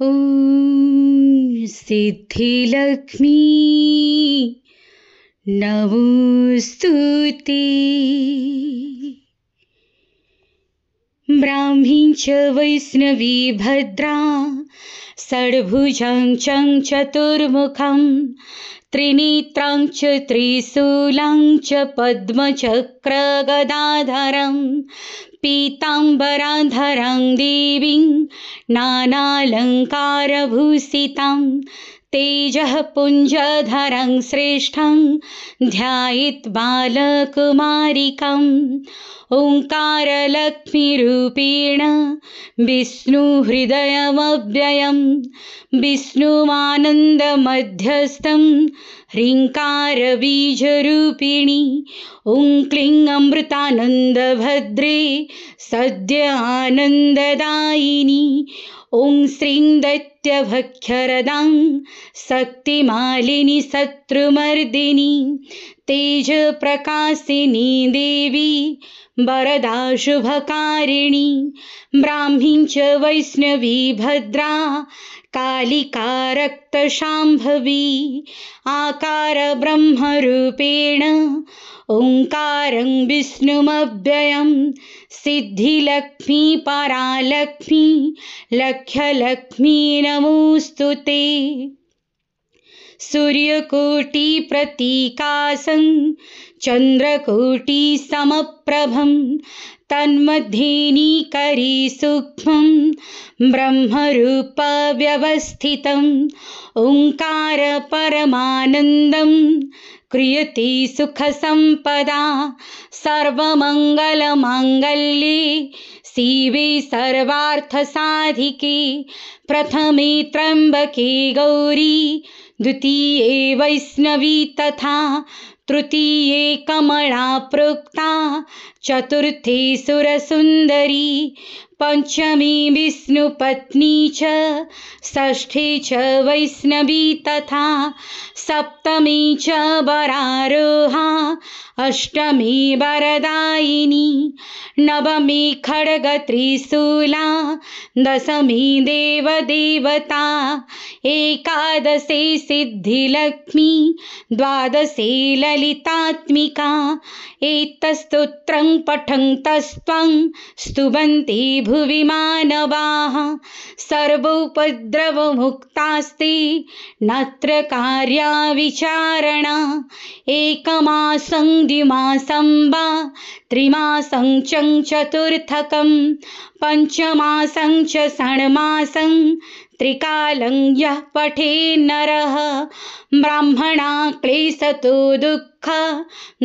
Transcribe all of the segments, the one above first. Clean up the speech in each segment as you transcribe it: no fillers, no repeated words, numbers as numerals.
ॐ सिद्धिलक्ष्मी नमोऽस्तुते। ब्राह्मी च वैष्णवी भद्रा षड्भुजं च चतुर्मुखं त्रिनेत्रं च त्रिशूलं च पद्मचक्रगदाधरं पीताम्बराधरं देवीं नानालङ्कारभूषितं तेजः पुञ्जधरं श्रेष्ठं ध्यायेत् बालकुमारिकम् ओङ्कारलक्ष्मीरूपेण विष्णुहृदयमव्ययं विष्णुमानन्दमध्यस्थं ह्रीङ्कारबीजरूपिणी ॐ क्लीं अमृतानन्दभद्रे सद्य आनन्ददायिनी ॐ श्रीं दैत्यभक्षरदां शक्तिमालिनी शत्रुमर्दिनी तेजप्रकाशिनी देवी वरदा शुभकारिणी ब्राह्मी च वैष्णवी भद्रा कालिका रक्तशाम्भवी आकार ब्रह्मरूपेण ओङ्कारं विष्णुमव्ययं सिद्धिलक्ष्मी परालक्ष्मी लक्ष्यलक्ष्मी नमोऽस्तुते। सूर्यकोटिप्रतीकासं चन्द्रकोटिसमप्रभं तन्मध्येनीकरी सूक्ष्मं ब्रह्मरूपव्यवस्थितम् ओङ्कार परमानन्दं क्रियते सुखसम्पदा सर्वमङ्गलमाङ्गल्ये शिवे सर्वार्थसाधिके प्रथमे त्र्यम्बके गौरी द्वितीये वैष्णवी तथा तृतीये कमला प्रोक्ता चतुर्थे सुरसुन्दरी पंचमी विष्णुपत्नी च षष्ठी च वैष्णवी तथा सप्तमी च वरारोहा अष्टमी वरदायिनी नवमी खड्गत्रिशूला दशमी देवदेवता एकादशी सिद्धिलक्ष्मी द्वादशी ललितात्मिका एतत्स्तोत्रं पठन्तस्त्वं स्तुवन्ति भुवि मानवाः सर्वोपद्रवमुक्तास्ते नत्र कार्या विचारणा एकमासं द्विमासं वा त्रिमासं च चतुर्थकं पञ्चमासं च षण्मासं त्रिकालं यः पठेन्नरः ब्राह्मणा क्लेशतो दुःख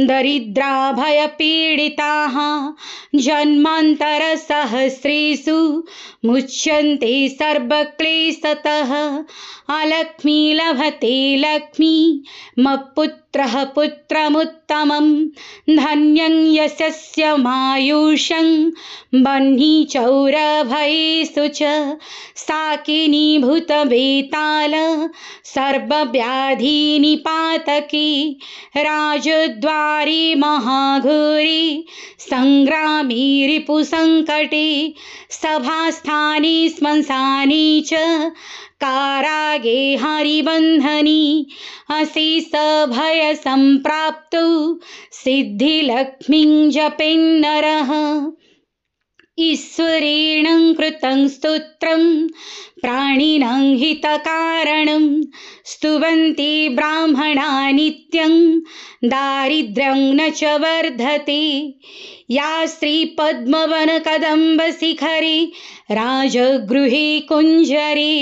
दरिद्रा भयपीडिताः जन्मान्तरसहस्रेषु मुच्यन्ते सर्वक्लेशतः अलक्ष्मी लभते लक्ष्मी मत्पुत्रः पुत्रमुत्तमं धन्यं यशस्य मायुषं बह्नी चौरभयेषु च साकिनी भूतवेताल सर्वव्याधिनिपातकी राजद्वारी महाघोरी संग्रामी रिपुसंकटे सभास्थाने श्मशाने च कारागे हरिबन्धनी अशेष भय संप्राप्तो सिद्धिलक्ष्मीं जपेन्नरः ईश्वरेण कृतं स्तोत्रं प्राणिनां हितकारणं स्तुवन्ति ब्राह्मणा नित्यं दारिद्र्यं न च वर्धते या श्रीपद्मवनकदम्बशिखरे राजगृहे कुञ्जरे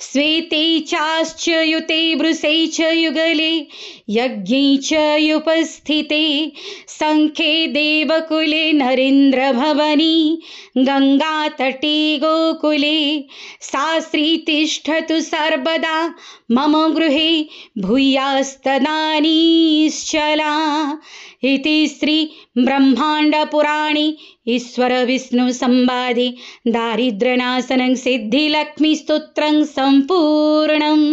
श्वेते चाश्चयुते वृषे च युगले यज्ञे च युपस्थिते शङ्खे देवकुले नरेन्द्रभवनी गङ्गातटे गोकुले सा श्री तिष्ठतु सर्वदा मम गृहे भूयास्तदानीश्चला इति श्री ब्रह्माण्डपुराणे ईश्वरविष्णुसंवादे दारिद्र्यनाशनं सिद्धिलक्ष्मीस्तोत्रं सम्पूर्णम्।